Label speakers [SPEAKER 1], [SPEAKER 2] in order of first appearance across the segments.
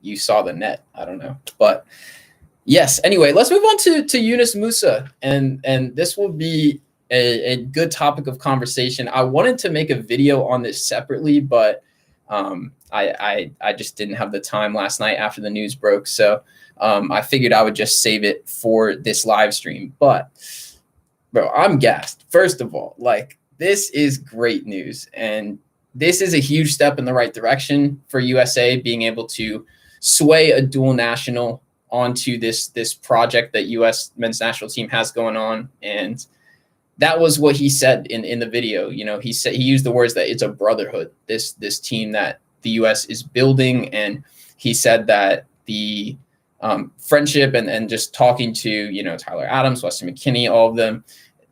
[SPEAKER 1] you saw the net. I don't know. But yes, anyway, let's move on to Yunus Musah. And this will be a good topic of conversation. I wanted to make a video on this separately, but I just didn't have the time last night after the news broke. So I figured I would just save it for this live stream. But bro, I'm gassed. First of all, like, this is great news. And this is a huge step in the right direction for USA, being able to sway a dual national onto this project that US men's national team has going on. And that was what he said in the video. You know, he used the words that it's a brotherhood, this team that the US is building. And he said that the friendship and just talking to, you know, Tyler Adams, Weston McKennie, all of them,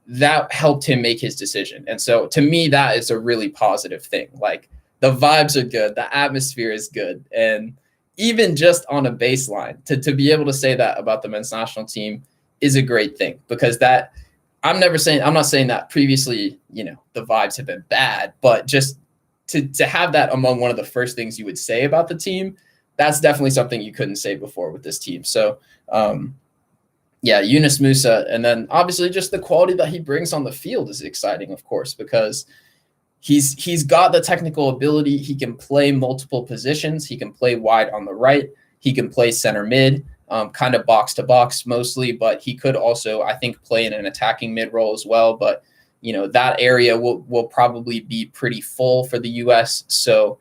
[SPEAKER 1] that helped him make his decision. And so to me, that is a really positive thing. Like, the vibes are good, the atmosphere is good. And even just on a baseline, to be able to say that about the men's national team is a great thing, because that I'm not saying that previously, you know, the vibes have been bad, but just to have that among one of the first things you would say about the team, that's definitely something you couldn't say before with this team. So, yeah, Yunus Musah. And then obviously just the quality that he brings on the field is exciting, of course, because he's got the technical ability. He can play multiple positions. He can play wide on the right. He can play center mid, kind of box to box mostly, but he could also, I think, play in an attacking mid role as well. But, you know, that area will probably be pretty full for the US. So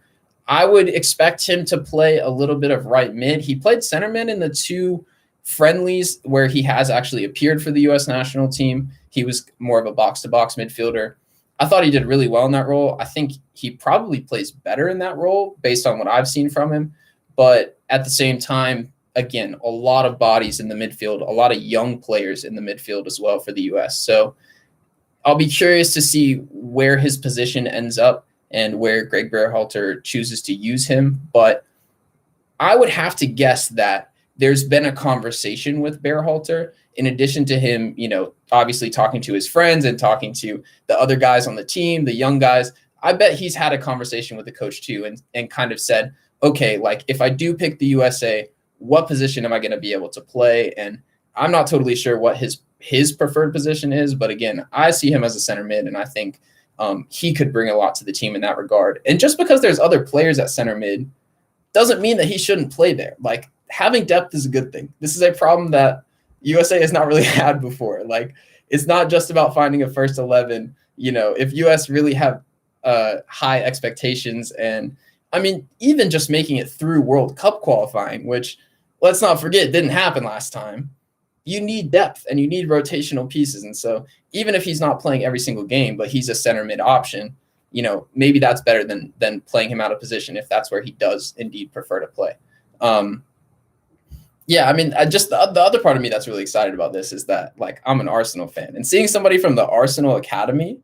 [SPEAKER 1] I would expect him to play a little bit of right mid. He played center mid in the 2 friendlies where he has actually appeared for the US national team. He was more of a box-to-box midfielder. I thought he did really well in that role. I think he probably plays better in that role based on what I've seen from him. But at the same time, again, a lot of bodies in the midfield, a lot of young players in the midfield as well for the US. So I'll be curious to see where his position ends up and where Greg Berhalter chooses to use him. But I would have to guess that there's been a conversation with Berhalter, in addition to him, you know, obviously talking to his friends and talking to the other guys on the team, the young guys. I bet he's had a conversation with the coach too, and kind of said, okay, like, if I do pick the USA, what position am I going to be able to play? And I'm not totally sure what his preferred position is, but again, I see him as a center mid, and I think he could bring a lot to the team in that regard. And just because there's other players at center mid doesn't mean that he shouldn't play there. Like, having depth is a good thing. This is a problem that USA has not really had before. Like, it's not just about finding a first 11. You know, if US really have high expectations, and I mean, even just making it through World Cup qualifying, which, let's not forget, didn't happen last time, you need depth and you need rotational pieces. And so even if he's not playing every single game, but he's a center mid option, you know, maybe that's better than playing him out of position if that's where he does indeed prefer to play. Yeah, I mean, just the other part of me that's really excited about this is that, like, I'm an Arsenal fan, and seeing somebody from the Arsenal Academy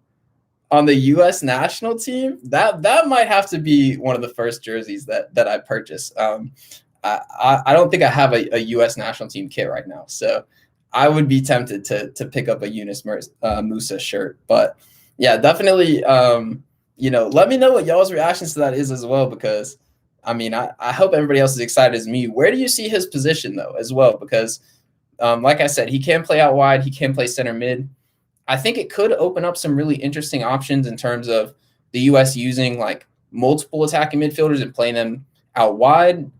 [SPEAKER 1] on the U.S. national team, that might have to be one of the first jerseys that I purchase. I don't think I have a U.S. national team kit right now, so I would be tempted to pick up a Yunus Musah shirt. But yeah, definitely, you know, let me know what y'all's reactions to that is as well, because I mean, I hope everybody else is excited as me. Where do you see his position, though, as well? Because, like I said, he can play out wide. He can play center mid. I think it could open up some really interesting options in terms of the U.S. using, like, multiple attacking midfielders and playing them out wide,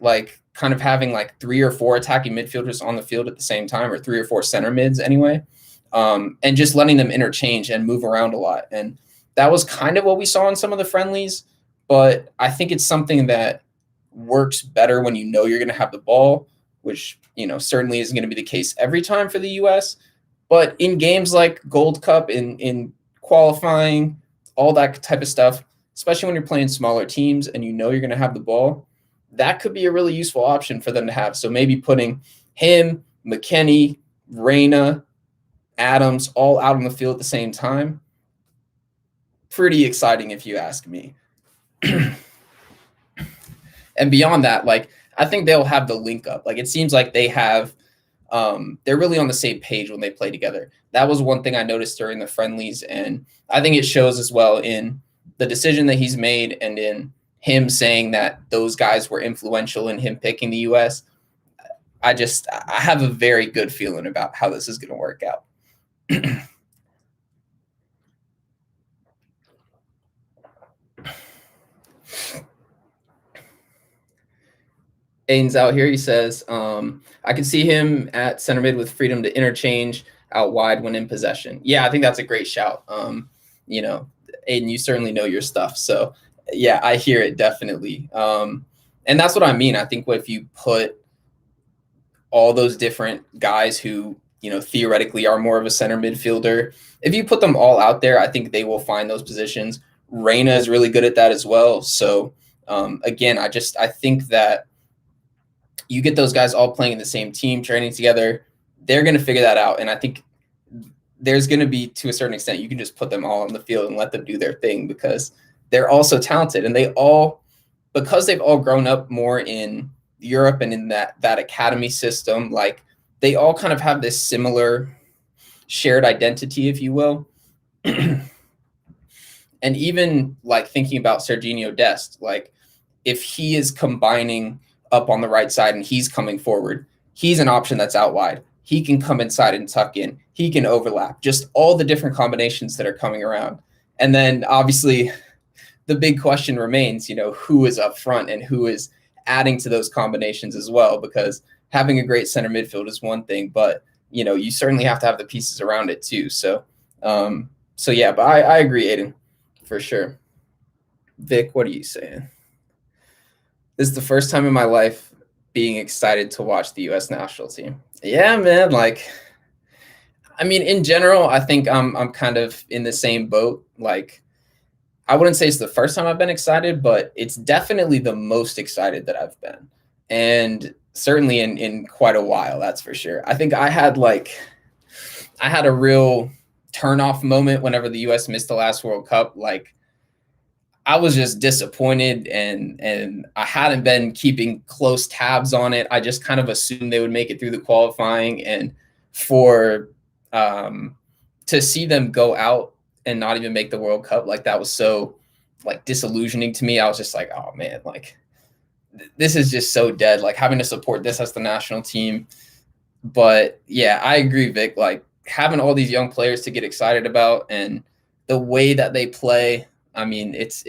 [SPEAKER 1] like kind of having, like, 3 or 4 attacking midfielders on the field at the same time, or 3 or 4 center mids anyway, and just letting them interchange and move around a lot. And that was kind of what we saw in some of the friendlies. But I think it's something that works better when you know you're going to have the ball, which, you know, certainly isn't going to be the case every time for the U.S. But in games like Gold Cup, in qualifying, all that type of stuff, especially when you're playing smaller teams and you know you're going to have the ball, that could be a really useful option for them to have. So maybe putting him, McKennie, Reyna, Adams all out on the field at the same time, pretty exciting if you ask me. And beyond that, like, I think they'll have the link up. Like, it seems like they have, they're really on the same page when they play together. That was one thing I noticed during the friendlies, and I think it shows as well in the decision that he's made and in him saying that those guys were influential in him picking the US, I have a very good feeling about how this is going to work out. Aiden's out here. He says, I can see him at center mid with freedom to interchange out wide when in possession. Yeah, I think that's a great shout. You know, Aiden, you certainly know your stuff. So, yeah, I hear it definitely. And that's what I mean. I think if you put all those different guys who, you know, theoretically are more of a center midfielder, if you put them all out there, I think they will find those positions. Reyna is really good at that as well. So, again, I think that you get those guys all playing in the same team, training together, they're going to figure that out. And I think there's going to be, to a certain extent, you can just put them all on the field and let them do their thing because they're all so talented. And because they've all grown up more in Europe and in that academy system, like they all kind of have this similar shared identity, if you will. And even like thinking about Serginho Dest, like if he is combining up on the right side and he's coming forward, he's an option that's out wide. He can come inside and tuck in. He can overlap. Just all the different combinations that are coming around. And then obviously the big question remains, you know, who is up front and who is adding to those combinations as well, because having a great center midfield is one thing, but you know, you certainly have to have the pieces around it too. So yeah, but I agree, Aiden, for sure. Vic, what are you saying? This is the first time in my life being excited to watch the U.S. national team. Yeah, man. Like, I mean, in general, I think I'm kind of in the same boat. Like, I wouldn't say it's the first time I've been excited, but it's definitely the most excited that I've been. And certainly in quite a while, that's for sure. I think I had a real turn-off moment whenever the U.S. missed the last World Cup. Like, I was just disappointed and I hadn't been keeping close tabs on it. I just kind of assumed they would make it through the qualifying, and to see them go out and not even make the World Cup, like that was so like disillusioning to me. I was just like, oh man, like this is just so dead, like having to support this as the national team. But yeah, I agree, Vic, like having all these young players to get excited about and the way that they play, I mean, it's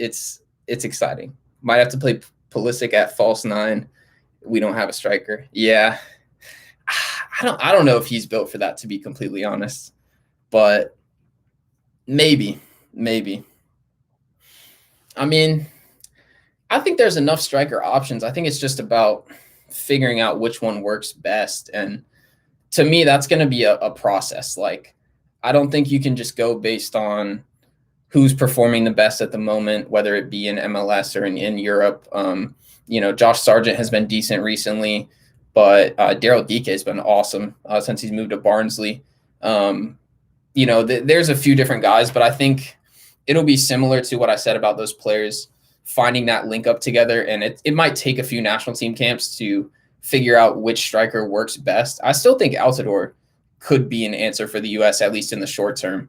[SPEAKER 1] exciting. Might have to play Pulisic at false 9. We don't have a striker. Yeah. I don't know if he's built for that, to be completely honest. But maybe. I mean, I think there's enough striker options. I think it's just about figuring out which one works best. And to me, that's going to be a process. Like, I don't think you can just go based on who's performing the best at the moment, whether it be in MLS or in Europe. You know, Josh Sargent has been decent recently, but Daryl Dike has been awesome since he's moved to Barnsley. You know, there's a few different guys, but I think it'll be similar to what I said about those players finding that link up together. And it might take a few national team camps to figure out which striker works best. I still think Altidore could be an answer for the U.S., at least in the short term.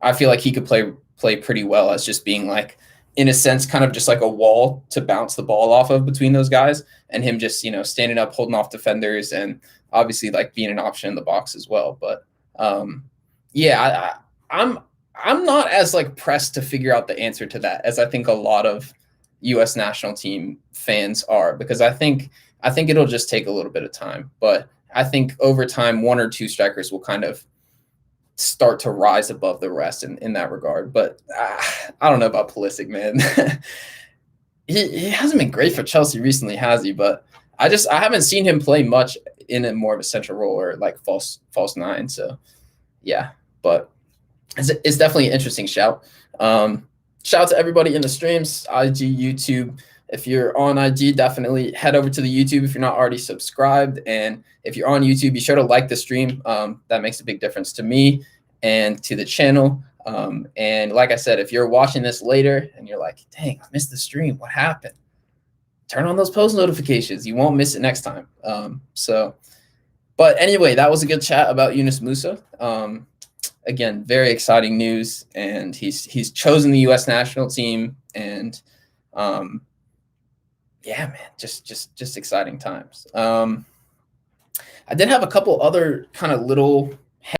[SPEAKER 1] I feel like he could play pretty well as just being like, in a sense, kind of just like a wall to bounce the ball off of between those guys, and him just, you know, standing up, holding off defenders, and obviously like being an option in the box as well. But yeah, I'm not as like pressed to figure out the answer to that as I think a lot of U.S. national team fans are, because I think it'll just take a little bit of time. But I think over time, one or two strikers will kind of start to rise above the rest in that regard. But I don't know about Pulisic, man. he hasn't been great for Chelsea recently, has he? But I haven't seen him play much in a more of a central role or like false 9. So yeah, but it's definitely an interesting shout. Shout out to everybody in the streams, IG, YouTube. If you're on IG, definitely head over to the YouTube if you're not already subscribed. And if you're on YouTube, be sure to like the stream. That makes a big difference to me and to the channel. And like I said, if you're watching this later and you're like, dang, I missed the stream, what happened? Turn on those post notifications. You won't miss it next time. But anyway, that was a good chat about Yunus Musah. Again, very exciting news. And he's chosen the U.S. national team. And Yeah, man, just exciting times. I did have a couple other kind of little